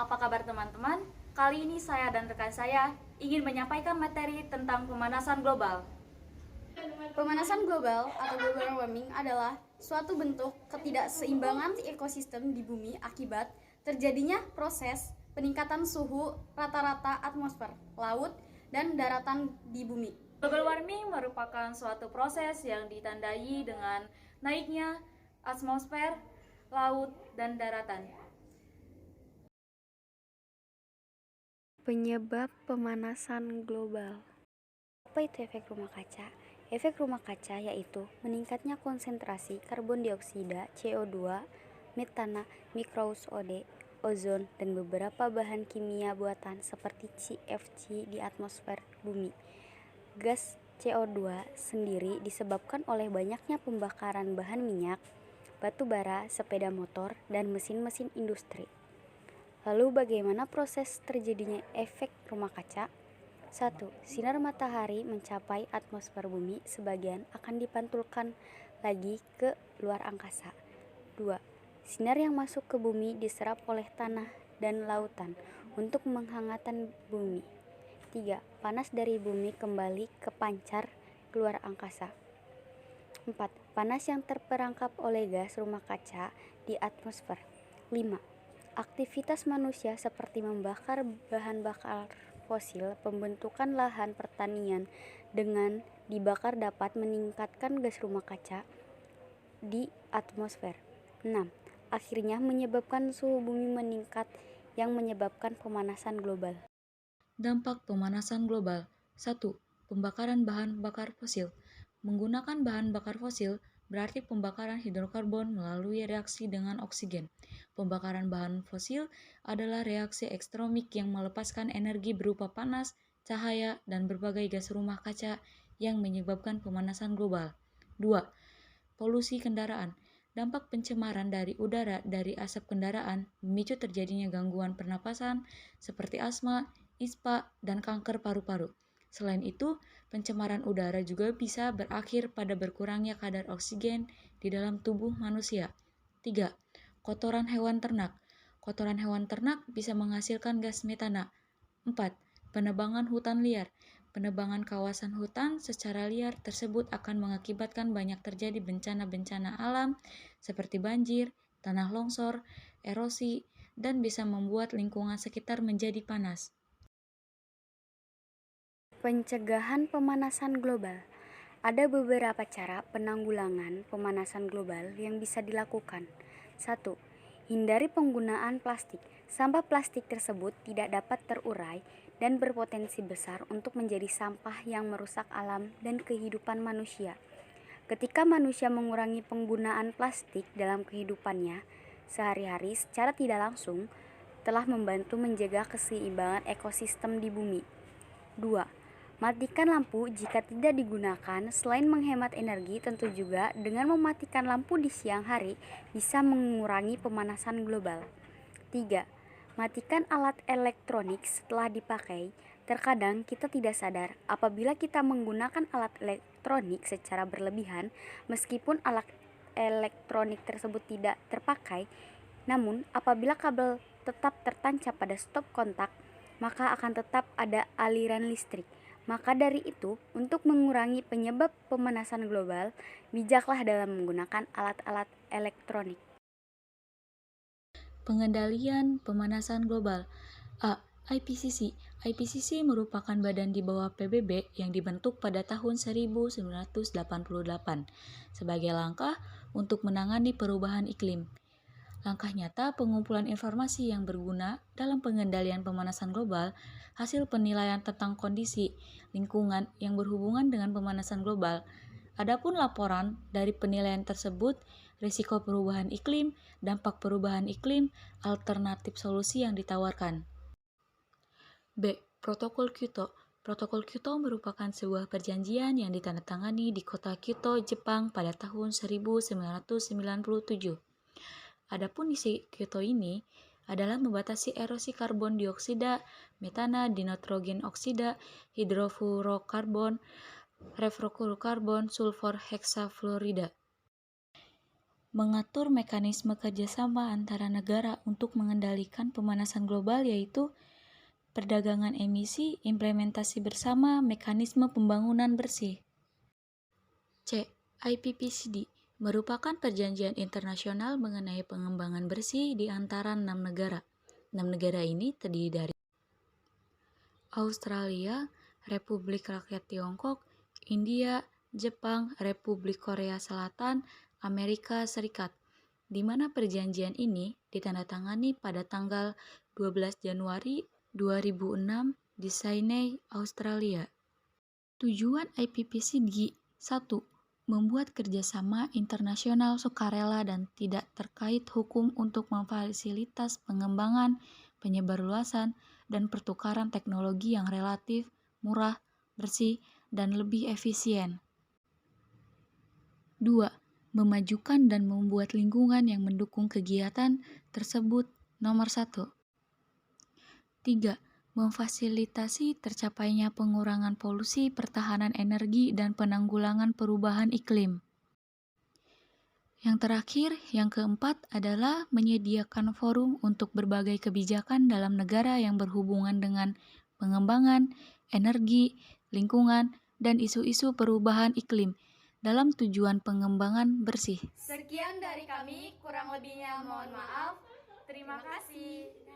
apa kabar teman-teman? Kali ini saya dan rekan saya ingin menyampaikan materi tentang pemanasan global. Pemanasan global atau global warming adalah suatu bentuk ketidakseimbangan ekosistem di bumi akibat terjadinya proses peningkatan suhu rata-rata atmosfer, laut, dan daratan di bumi. Global warming merupakan suatu proses yang ditandai dengan naiknya atmosfer, laut, dan daratan. Penyebab pemanasan global. Apa itu efek rumah kaca? Efek rumah kaca yaitu meningkatnya konsentrasi karbon dioksida, CO2, metana, mikroSOD, ozon, dan beberapa bahan kimia buatan seperti CFC di atmosfer bumi. Gas CO2 sendiri disebabkan oleh banyaknya pembakaran bahan minyak, batu bara, sepeda motor, dan mesin-mesin industri. Lalu bagaimana proses terjadinya efek rumah kaca? 1. Sinar matahari mencapai atmosfer bumi, sebagian akan dipantulkan lagi ke luar angkasa. 2. Sinar yang masuk ke bumi diserap oleh tanah dan lautan untuk menghangatkan bumi. 3. Panas dari bumi kembali kepancar keluar angkasa. 4. Panas yang terperangkap oleh gas rumah kaca di atmosfer. 5. Aktivitas manusia seperti membakar bahan bakar fosil, pembentukan lahan pertanian dengan dibakar dapat meningkatkan gas rumah kaca di atmosfer. 6. Akhirnya menyebabkan suhu bumi meningkat yang menyebabkan pemanasan global. Dampak pemanasan global. 1. Pembakaran bahan bakar fosil. Menggunakan bahan bakar fosil berarti pembakaran hidrokarbon melalui reaksi dengan oksigen. Pembakaran bahan fosil adalah reaksi ekstremik yang melepaskan energi berupa panas, cahaya, dan berbagai gas rumah kaca yang menyebabkan pemanasan global. 2. Polusi kendaraan. Dampak pencemaran dari udara dari asap kendaraan memicu terjadinya gangguan pernapasan seperti asma, ispa, dan kanker paru-paru. Selain itu, pencemaran udara juga bisa berakhir pada berkurangnya kadar oksigen di dalam tubuh manusia. 3. Kotoran hewan ternak. Kotoran hewan ternak bisa menghasilkan gas metana. 4. Penebangan hutan liar. Penebangan kawasan hutan secara liar tersebut akan mengakibatkan banyak terjadi bencana-bencana alam seperti banjir, tanah longsor, erosi, dan bisa membuat lingkungan sekitar menjadi panas. Pencegahan pemanasan global. Ada beberapa cara penanggulangan pemanasan global yang bisa dilakukan. 1. Hindari penggunaan plastik. Sampah plastik tersebut tidak dapat terurai dan berpotensi besar untuk menjadi sampah yang merusak alam dan kehidupan manusia. Ketika manusia mengurangi penggunaan plastik dalam kehidupannya sehari-hari secara tidak langsung, telah membantu menjaga keseimbangan ekosistem di bumi. 2. Matikan lampu jika tidak digunakan. Selain menghemat energi, tentu juga dengan mematikan lampu di siang hari bisa mengurangi pemanasan global. 3. Matikan alat elektronik setelah dipakai. Terkadang kita tidak sadar apabila kita menggunakan alat elektronik secara berlebihan, meskipun alat elektronik tersebut tidak terpakai, namun apabila kabel tetap tertancap pada stop kontak, maka akan tetap ada aliran listrik. Maka dari itu, untuk mengurangi penyebab pemanasan global, bijaklah dalam menggunakan alat-alat elektronik. Pengendalian pemanasan global. A. IPCC. IPCC merupakan badan di bawah PBB yang dibentuk pada tahun 1988 sebagai langkah untuk menangani perubahan iklim. Langkah nyata pengumpulan informasi yang berguna dalam pengendalian pemanasan global, hasil penilaian tentang kondisi lingkungan yang berhubungan dengan pemanasan global. Adapun laporan dari penilaian tersebut, risiko perubahan iklim, dampak perubahan iklim, alternatif solusi yang ditawarkan. B. Protokol Kyoto. Protokol Kyoto merupakan sebuah perjanjian yang ditandatangani di kota Kyoto, Jepang pada tahun 1997. Adapun isi Kyoto ini adalah membatasi erosi karbon dioksida, metana, dinitrogen oksida, hidrofluorokarbon, reflukarbon, sulfur heksafluorida. mengatur mekanisme kerjasama antara negara untuk mengendalikan pemanasan global, yaitu perdagangan emisi, implementasi bersama mekanisme pembangunan bersih. C. IPPCD merupakan perjanjian internasional mengenai pengembangan bersih di antara 6 negara. 6 negara ini terdiri dari Australia, Republik Rakyat Tiongkok, India, Jepang, Republik Korea Selatan, Amerika Serikat, di mana perjanjian ini ditandatangani pada tanggal 12 Januari 2006 di Sydney, Australia. Tujuan IPPCD 1. Membuat kerjasama internasional sukarela dan tidak terkait hukum untuk memfasilitas pengembangan, penyebarluasan, dan pertukaran teknologi yang relatif, murah, bersih, dan lebih efisien. 2. Memajukan dan membuat lingkungan yang mendukung kegiatan tersebut nomor 1. 3. Memfasilitasi tercapainya pengurangan polusi, pertahanan energi, dan penanggulangan perubahan iklim. Yang terakhir, yang keempat adalah menyediakan forum untuk berbagai kebijakan dalam negara yang berhubungan dengan pengembangan, energi, lingkungan, dan isu-isu perubahan iklim dalam tujuan pengembangan bersih. Sekian dari kami, kurang lebihnya mohon maaf. Terima kasih.